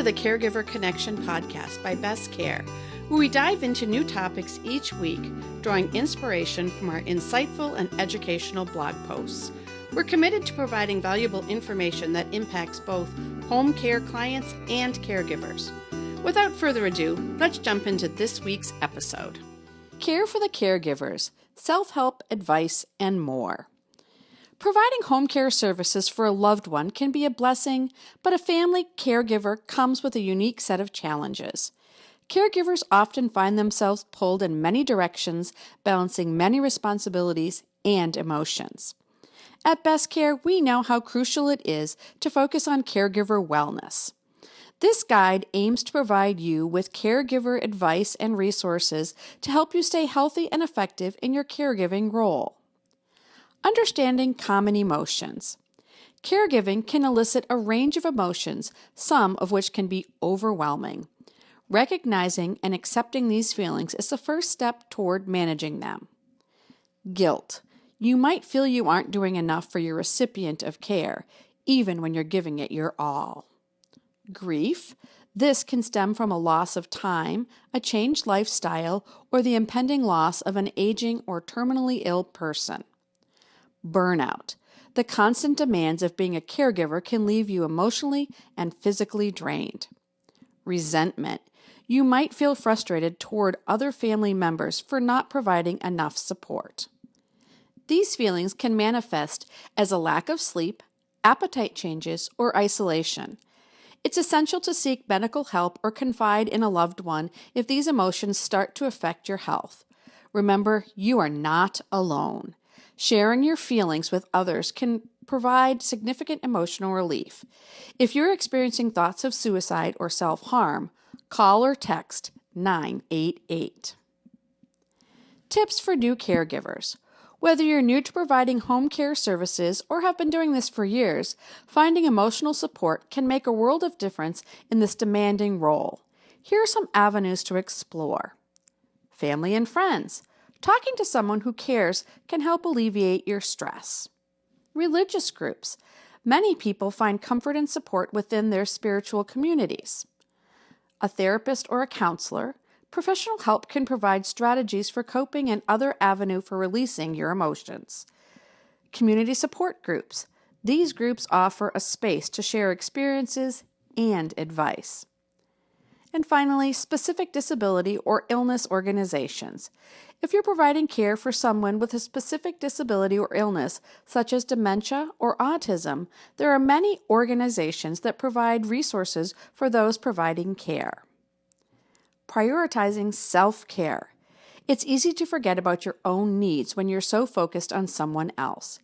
the Caregiver Connection podcast by Best Care, where we dive into new topics each week, drawing inspiration from our insightful and educational blog posts. We're committed to providing valuable information that impacts both home care clients and caregivers. Without further ado, let's jump into this week's episode. Care for the caregivers, self-help, advice, and more. Providing home care services for a loved one can be a blessing, but a family caregiver comes with a unique set of challenges. Caregivers often find themselves pulled in many directions, balancing many responsibilities and emotions. At Best Care, we know how crucial it is to focus on caregiver wellness. This guide aims to provide you with caregiver advice and resources to help you stay healthy and effective in your caregiving role. Understanding common emotions. Caregiving can elicit a range of emotions, some of which can be overwhelming. Recognizing and accepting these feelings is the first step toward managing them. Guilt. You might feel you aren't doing enough for your recipient of care, even when you're giving it your all. Grief. This can stem from a loss of time, a changed lifestyle, or the impending loss of an aging or terminally ill person. Burnout. The constant demands of being a caregiver can leave you emotionally and physically drained. Resentment. You might feel frustrated toward other family members for not providing enough support. These feelings can manifest as a lack of sleep, appetite changes, or isolation. It's essential to seek medical help or confide in a loved one if these emotions start to affect your health. Remember, you are not alone. Sharing your feelings with others can provide significant emotional relief. If you're experiencing thoughts of suicide or self-harm, call or text 988. Tips for new caregivers. Whether you're new to providing home care services or have been doing this for years, finding emotional support can make a world of difference in this demanding role. Here are some avenues to explore. Family and friends. Talking to someone who cares can help alleviate your stress. Religious groups. Many people find comfort and support within their spiritual communities. A therapist or a counselor. Professional help can provide strategies for coping and other avenue for releasing your emotions. Community support groups. These groups offer a space to share experiences and advice. And finally, specific disability or illness organizations. If you're providing care for someone with a specific disability or illness, such as dementia or autism, there are many organizations that provide resources for those providing care. Prioritizing self-care. It's easy to forget about your own needs when you're so focused on someone else.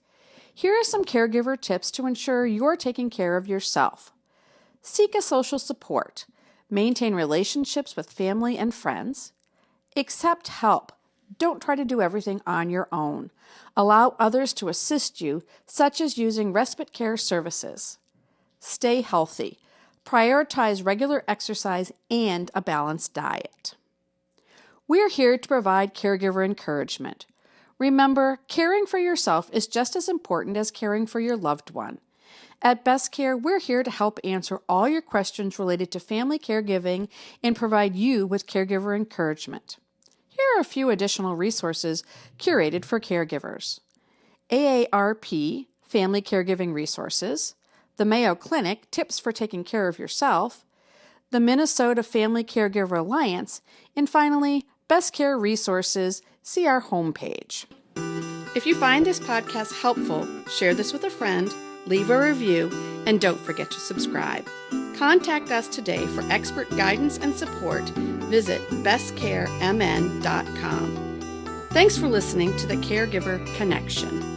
Here are some caregiver tips to ensure you're taking care of yourself. Seek a social support. Maintain relationships with family and friends. Accept help. Don't try to do everything on your own. Allow others to assist you, such as using respite care services. Stay healthy. Prioritize regular exercise and a balanced diet. We're here to provide caregiver encouragement. Remember, caring for yourself is just as important as caring for your loved one. At Best Care, we're here to help answer all your questions related to family caregiving and provide you with caregiver encouragement. Here are a few additional resources curated for caregivers. AARP, Family Caregiving Resources, the Mayo Clinic, Tips for Taking Care of Yourself, the Minnesota Family Caregiver Alliance, and finally, Best Care Resources, see our homepage. If you find this podcast helpful, share this with a friend, leave a review, and don't forget to subscribe. Contact us today for expert guidance and support. Visit bestcaremn.com. Thanks for listening to the Caregiver Connection.